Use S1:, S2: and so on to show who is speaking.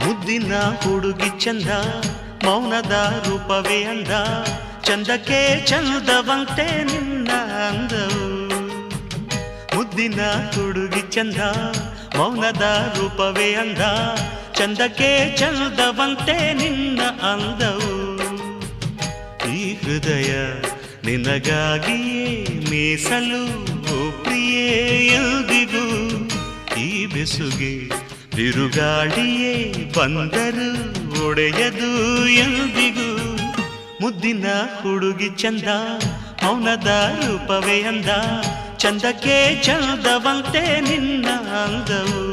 S1: ಮುದ್ದಿನ ಹುಡುಗಿ ಚಂದ ಮೌನದ ರೂಪವೇ ಅಂದ ಚಂದಕ್ಕೆ ಚಂದವಂತೆ ನಿನ್ನ ಅಂದವು ಮುದ್ದಿನ ಹುಡುಗಿ ಚಂದ ಮೌನದ ರೂಪವೇ ಅಂದ ಚಂದಕ್ಕೆ ಚಂದವಂತೆ ನಿನ್ನ ಅಂದವು ಈ ಹೃದಯ ನಿನಗಾಗಿಯೇ ಮೀಸಲು ಪ್ರಿಯೇ ಎಂದಿಗೂ ಈ ಬೆಸುಗೆ ಬಿರುಗಾಳಿಯೇ ಬಂದರು ಒಡೆಯದು ಎಂದಿಗೂ ಮುದ್ದಿನ ಹುಡುಗಿ ಚಂದ ಮೌನದ ರೂಪವೇ ಅಂದ ಚಂದಕ್ಕೆ ಚಂದವಂತೆ ನಿನ್ನ ಅಂದವು